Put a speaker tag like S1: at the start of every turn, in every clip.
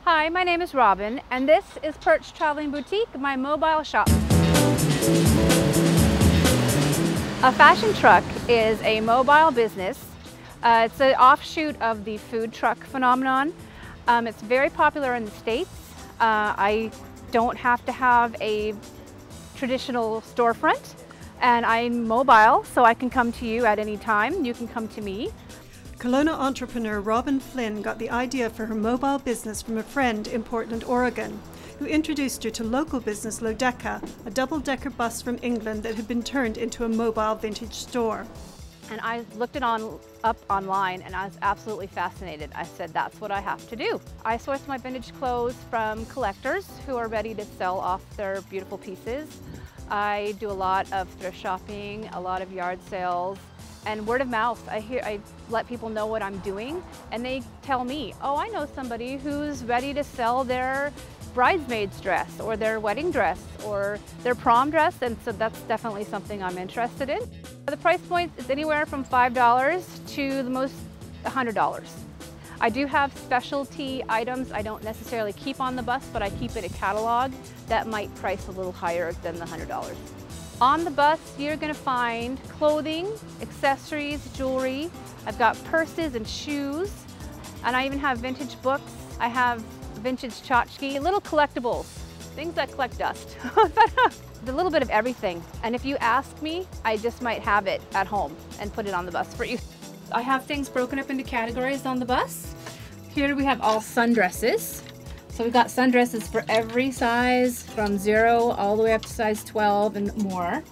S1: Hi, my name is Robyn, and this is Perch Traveling Boutique, my mobile shop. A fashion truck is a mobile business. It's an offshoot of the food truck phenomenon. It's very popular in the States. I don't have to have a traditional storefront, and I'm mobile, so I can come to you at any time. You can come to me.
S2: Kelowna entrepreneur Robyn Flinn got the idea for her mobile business from a friend in Portland, Oregon, who introduced her to local business Lodeka, a double-decker bus from England that had been turned into a mobile vintage store.
S1: And I looked it up online, and I was absolutely fascinated. I said, that's what I have to do. I source my vintage clothes from collectors who are ready to sell off their beautiful pieces. I do a lot of thrift shopping, a lot of yard sales, and word of mouth. I let people know what I'm doing, and they tell me, oh, I know somebody who's ready to sell their bridesmaid's dress or their wedding dress or their prom dress, and so that's definitely something I'm interested in. The price point is anywhere from $5 to the most $100. I do have specialty items I don't necessarily keep on the bus, but I keep in a catalog that might price a little higher than the $100. On the bus, you're going to find clothing, accessories, jewelry. I've got purses and shoes, and I even have vintage books. I have vintage tchotchke, little collectibles, things that collect dust. A little bit of everything. And if you ask me, I just might have it at home and put it on the bus for you. I have things broken up into categories on the bus. Here we have all sundresses. So we've got sundresses for every size, from 0 all the way up to size 12 and more.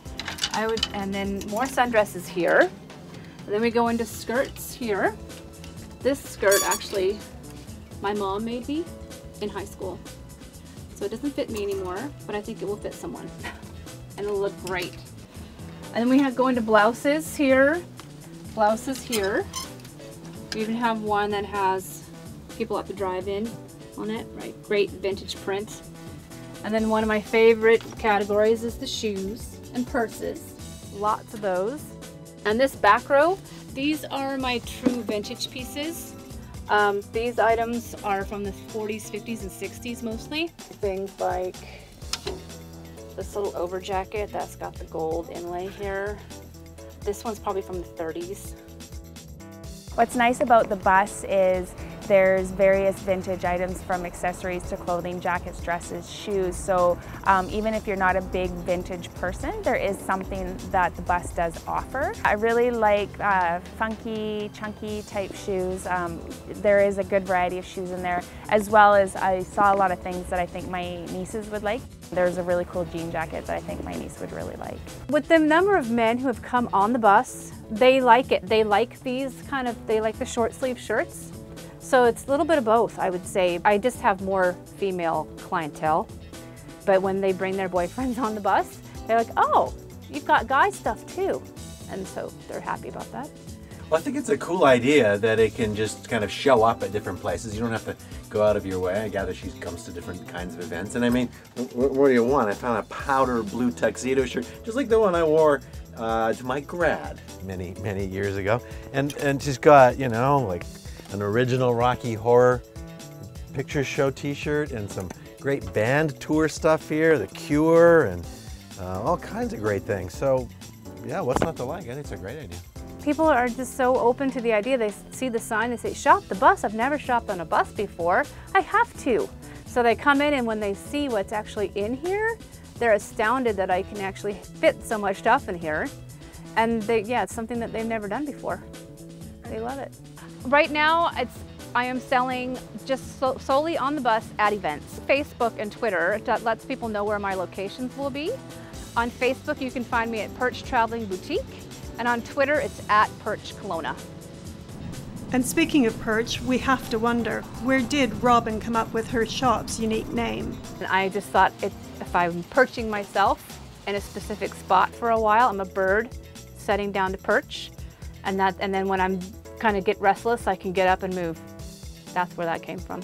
S1: And then more sundresses here. And then we go into skirts here. This skirt, actually, my mom made me in high school. So it doesn't fit me anymore, but I think it will fit someone. And it'll look great. And then we go into blouses here. Blouses here. We even have one that has people at the drive-in on it, right? Great vintage print. And then one of my favorite categories is the shoes and purses. Lots of those. And this back row, these are my true vintage pieces. These items are from the 40s, 50s, and 60s mostly. Things like this little over jacket that's got the gold inlay here. This one's probably from the 30s.
S3: What's nice about the bus is there's various vintage items, from accessories to clothing, jackets, dresses, shoes. So even if you're not a big vintage person, there is something that the bus does offer. I really like funky, chunky type shoes. There is a good variety of shoes in there, as well as I saw a lot of things that I think my nieces would like. There's a really cool jean jacket that I think my niece would really like.
S1: With the number of men who have come on the bus, they like it. They like they like the short sleeve shirts. So it's a little bit of both, I would say. I just have more female clientele, but when they bring their boyfriends on the bus, they're like, oh, you've got guy stuff too. And so they're happy about that.
S4: Well, I think it's a cool idea that it can just kind of show up at different places. You don't have to go out of your way. I gather she comes to different kinds of events. And I mean, what do you want? I found a powder blue tuxedo shirt, just like the one I wore to my grad many years ago. And she's got, you know, like an original Rocky Horror Picture Show t-shirt and some great band tour stuff here, The Cure, and all kinds of great things. So yeah, what's not to like? I think it's a great idea.
S1: People are just so open to the idea. They see the sign, they say, shop the bus. I've never shopped on a bus before. I have to. So they come in, and when they see what's actually in here, they're astounded that I can actually fit so much stuff in here. And yeah, it's something that they've never done before. They love it. Right now, I am selling just solely on the bus at events. Facebook and Twitter, that lets people know where my locations will be. On Facebook, you can find me at Perch Traveling Boutique, and on Twitter, it's at PerchKelowna.
S2: And speaking of Perch, we have to wonder, where did Robyn come up with her shop's unique name?
S1: And I just thought, if I'm perching myself in a specific spot for a while, I'm a bird setting down to perch, and then when I'm kind of get restless, I can get up and move. That's where that came from.